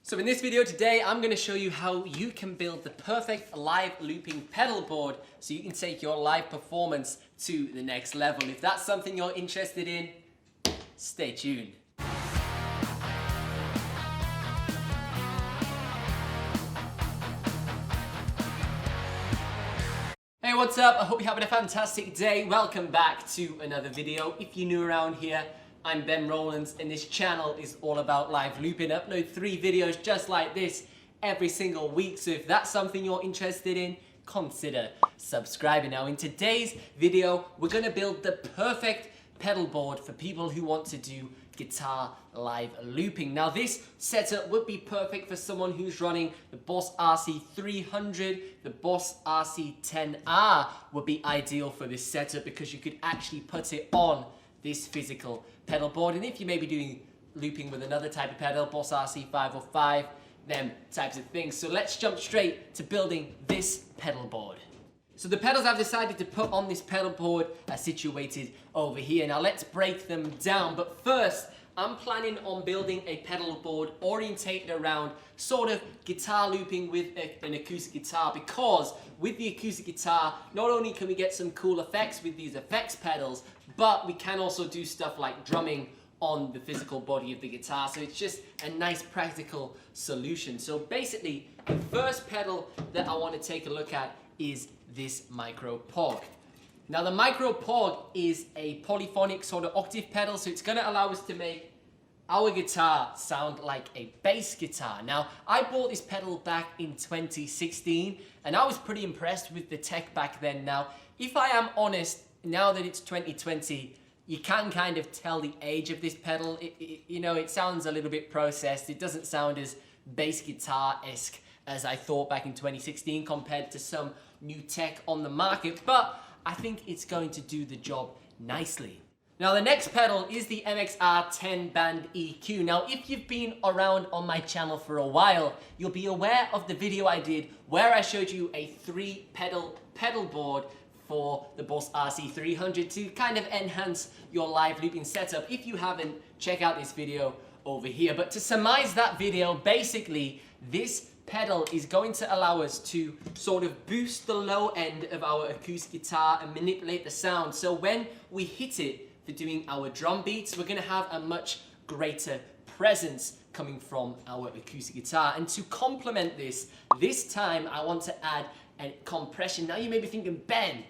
So in this video today, I'm going to show you how you can build the perfect live looping pedal board so you can take your live performance to the next level. If that's something you're interested in, stay tuned. Hey, what's up? I hope you're having a fantastic day. Welcome back to another video. If you're new around here, I'm Ben Rowlands, and this channel is all about live looping. I upload 3 videos just like this every single week, so if that's something you're interested in, consider subscribing. Now in today's video, we're going to build the perfect pedal board for people who want to do guitar live looping. Now this setup would be perfect for someone who's running the Boss RC300, the Boss RC10R would be ideal for this setup because you could actually put it on this physical pedal board. And if you may be doing looping with another type of pedal, Boss RC505, them types of things. So let's jump straight to building this pedal board. So the pedals I've decided to put on this pedal board are situated over here. Now let's break them down. But first, I'm planning on building a pedal board orientated around sort of guitar looping with an acoustic guitar, because with the acoustic guitar, not only can we get some cool effects with these effects pedals, but we can also do stuff like drumming on the physical body of the guitar. So it's just a nice practical solution. So basically, the first pedal that I want to take a look at is this Micro Pog. Now the Micro Pog is a polyphonic sort of octave pedal, so it's going to allow us to make our guitar sound like a bass guitar. Now I bought this pedal back in 2016 and I was pretty impressed with the tech back then. Now if I am honest, now that it's 2020, you can kind of tell the age of this pedal. It sounds a little bit processed. It doesn't sound as bass guitar-esque as I thought back in 2016 compared to some new tech on the market, but I think it's going to do the job nicely. Now the next pedal is the MXR 10 band EQ. Now if you've been around on my channel for a while, you'll be aware of the video I did where I showed you a 3-pedal board for the Boss RC300 to kind of enhance your live looping setup. If you haven't, check out this video over here. But to surmise that video, basically this pedal is going to allow us to sort of boost the low end of our acoustic guitar and manipulate the sound. So when we hit it for doing our drum beats, we're going to have a much greater presence coming from our acoustic guitar. And to complement this time I want to add a compression. Now you may be thinking, Ben,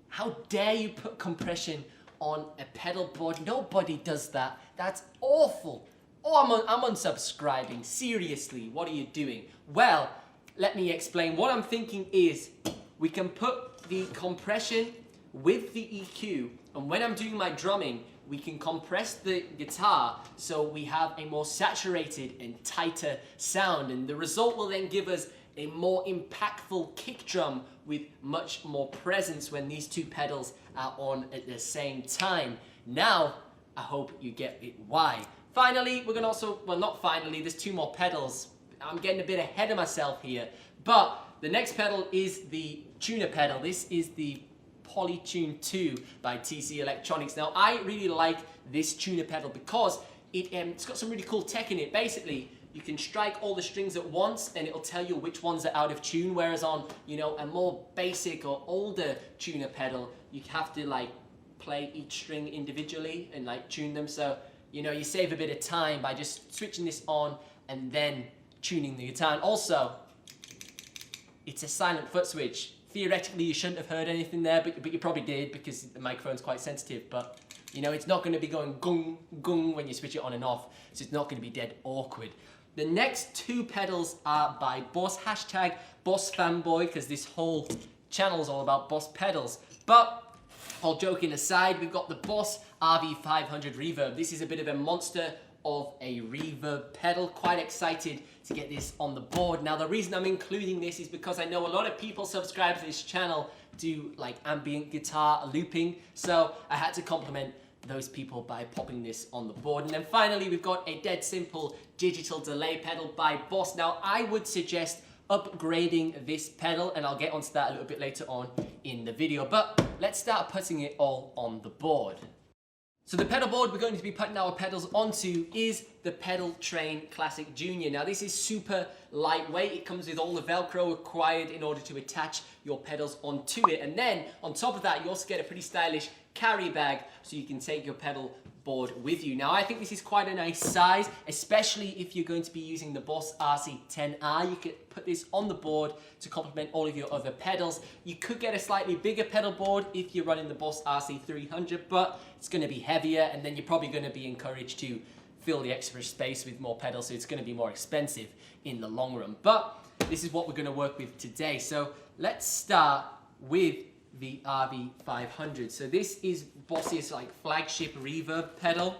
how dare you put compression on a pedal board? Nobody does that. That's awful. Oh, I'm unsubscribing. Seriously, what are you doing? Well, let me explain. What I'm thinking is we can put the compression with the EQ, and when I'm doing my drumming, we can compress the guitar so we have a more saturated and tighter sound, and the result will then give us a more impactful kick drum with much more presence when these 2 pedals are on at the same time. Now, I hope you get it why. Finally, we're going to also, well not finally, there's 2 more pedals. I'm getting a bit ahead of myself here. But the next pedal is the tuner pedal. This is the Polytune 2 by TC Electronics. Now I really like this tuner pedal because it's got some really cool tech in it. Basically, you can strike all the strings at once and it'll tell you which ones are out of tune, whereas on a more basic or older tuner pedal, you have to like play each string individually and like tune them. So you save a bit of time by just switching this on and then tuning the guitar. And also, it's a silent foot switch. Theoretically, you shouldn't have heard anything there, but you probably did because the microphone's quite sensitive. But it's not going to be going gung gung when you switch it on and off, so it's not going to be dead awkward. The next 2 pedals are by Boss, hashtag Boss fanboy, because this whole channel is all about Boss pedals. But all joking aside, we've got the Boss RV500 Reverb. This is a bit of a monster of a reverb pedal. Quite excited to get this on the board. Now the reason I'm including this is because I know a lot of people subscribe to this channel do like ambient guitar looping, so I had to compliment those people by popping this on the board. And then finally we've got a dead simple digital delay pedal by Boss. Now I would suggest upgrading this pedal, and I'll get onto that a little bit later on in the video, but let's start putting it all on the board. So the pedal board we're going to be putting our pedals onto is the Pedal Train Classic Junior. Now this is super lightweight. It comes with all the Velcro required in order to attach your pedals onto it. And then on top of that, you also get a pretty stylish carry bag so you can take your pedal board with you. Now I think this is quite a nice size, especially if you're going to be using the Boss RC10R. You could put this on the board to complement all of your other pedals. You could get a slightly bigger pedal board if you're running the Boss RC300, but it's going to be heavier, and then you're probably going to be encouraged to fill the extra space with more pedals, so it's going to be more expensive in the long run. But this is what we're going to work with today. So let's start with the RV500. So this is Boss's like flagship reverb pedal.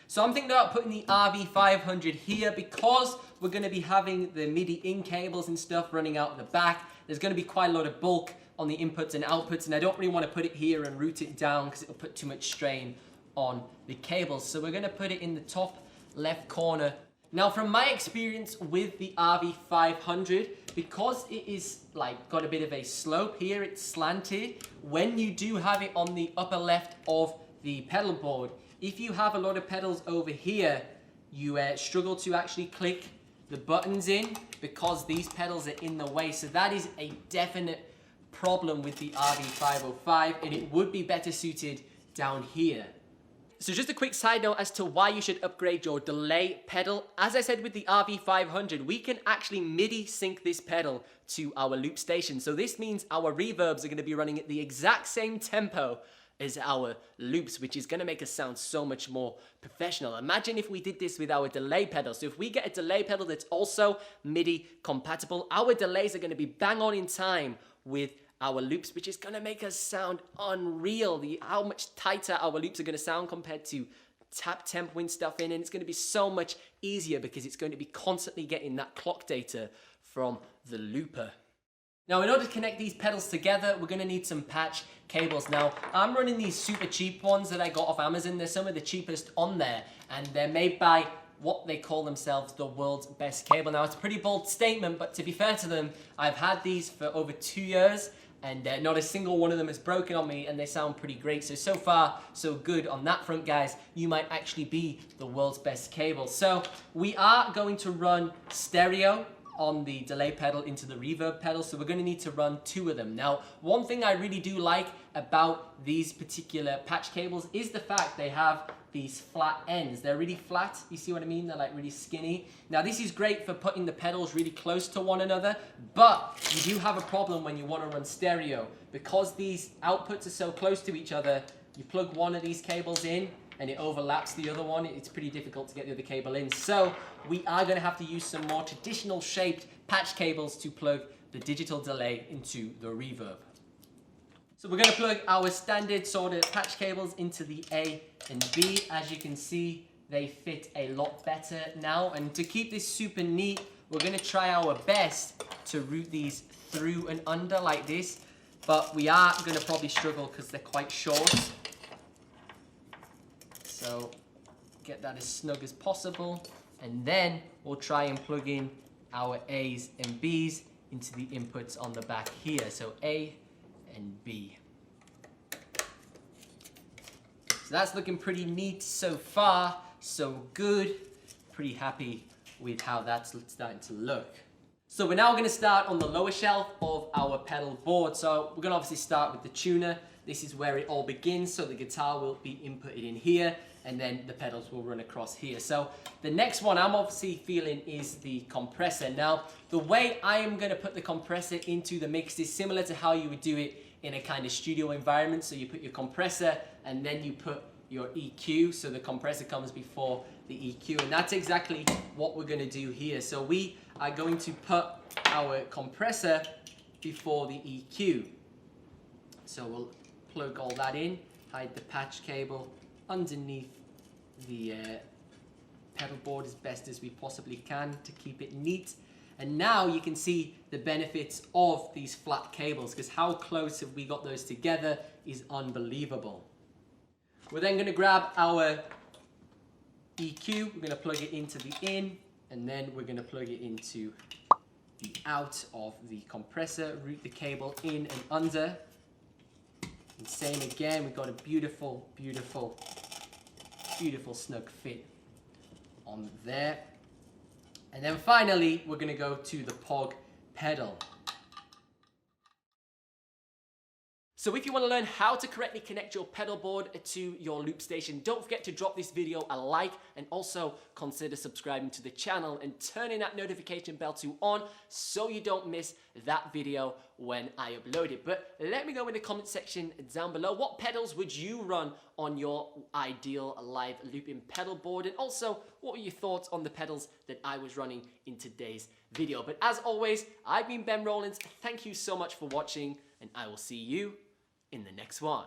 So I'm thinking about putting the RV500 here because we're going to be having the MIDI in cables and stuff running out the back. There's going to be quite a lot of bulk on the inputs and outputs, and I don't really want to put it here and route it down because it'll put too much strain on the cables. So we're going to put it in the top left corner. Now from my experience with the RV500, because it is like got a bit of a slope here, it's slanted, when you do have it on the upper left of the pedal board, if you have a lot of pedals over here, you struggle to actually click the buttons in because these pedals are in the way. So that is a definite problem with the RV505, and it would be better suited down here. So just a quick side note as to why you should upgrade your delay pedal. As I said with the RV500, we can actually MIDI sync this pedal to our loop station. So this means our reverbs are going to be running at the exact same tempo as our loops, which is going to make us sound so much more professional. Imagine if we did this with our delay pedal. So if we get a delay pedal that's also MIDI compatible, our delays are going to be bang on in time with our loops, which is going to make us sound unreal. How much tighter our loops are going to sound compared to tap tempoing stuff in, and it's going to be so much easier because it's going to be constantly getting that clock data from the looper. Now in order to connect these pedals together, we're going to need some patch cables. Now I'm running these super cheap ones that I got off Amazon. They're some of the cheapest on there, and they're made by what they call themselves the world's best cable. Now it's a pretty bold statement, but to be fair to them, I've had these for over 2 years, and not a single one of them has broken on me, and they sound pretty great. So far, so good on that front, guys. You might actually be the world's best cable. So we are going to run stereo on the delay pedal into the reverb pedal, so we're going to need to run 2 of them. Now, one thing I really do like about these particular patch cables is the fact they have these flat ends. They're really flat, you see what I mean? They're like really skinny. Now this is great for putting the pedals really close to one another, but you do have a problem when you want to run stereo. Because these outputs are so close to each other, you plug one of these cables in and it overlaps the other one. It's pretty difficult to get the other cable in. So we are going to have to use some more traditional shaped patch cables to plug the digital delay into the reverb. So we're going to plug our standard sort of patch cables into the A and B. As you can see, they fit a lot better now. And to keep this super neat, we're going to try our best to route these through and under like this. But we are going to probably struggle because they're quite short. So get that as snug as possible. And then we'll try and plug in our A's and B's into the inputs on the back here. So A and B. So that's looking pretty neat so far, so good. Pretty happy with how that's starting to look. So we're now going to start on the lower shelf of our pedal board. So we're going to obviously start with the tuner. This is where it all begins, so the guitar will be inputted in here, and then the pedals will run across here. So the next one I'm obviously feeling is the compressor. Now, the way I am going to put the compressor into the mix is similar to how you would do it in a kind of studio environment. So you put your compressor and then you put your EQ. So the compressor comes before the EQ, and that's exactly what we're going to do here. So we are going to put our compressor before the EQ. So we'll plug all that in, hide the patch cable underneath the pedal board as best as we possibly can to keep it neat. And now you can see the benefits of these flat cables, because how close have we got those together is unbelievable. We're then going to grab our EQ, we're going to plug it into the in, and then we're going to plug it into the out of the compressor, route the cable in and under. And same again, we've got a beautiful, beautiful beautiful snug fit on there. And then finally, we're gonna go to the Pog pedal. So if you want to learn how to correctly connect your pedal board to your loop station, don't forget to drop this video a like and also consider subscribing to the channel and turning that notification bell to on so you don't miss that video when I upload it. But let me know in the comment section down below, what pedals would you run on your ideal live looping pedal board? And also, what were your thoughts on the pedals that I was running in today's video? But as always, I've been Ben Rowlands. Thank you so much for watching, and I will see you in the next one.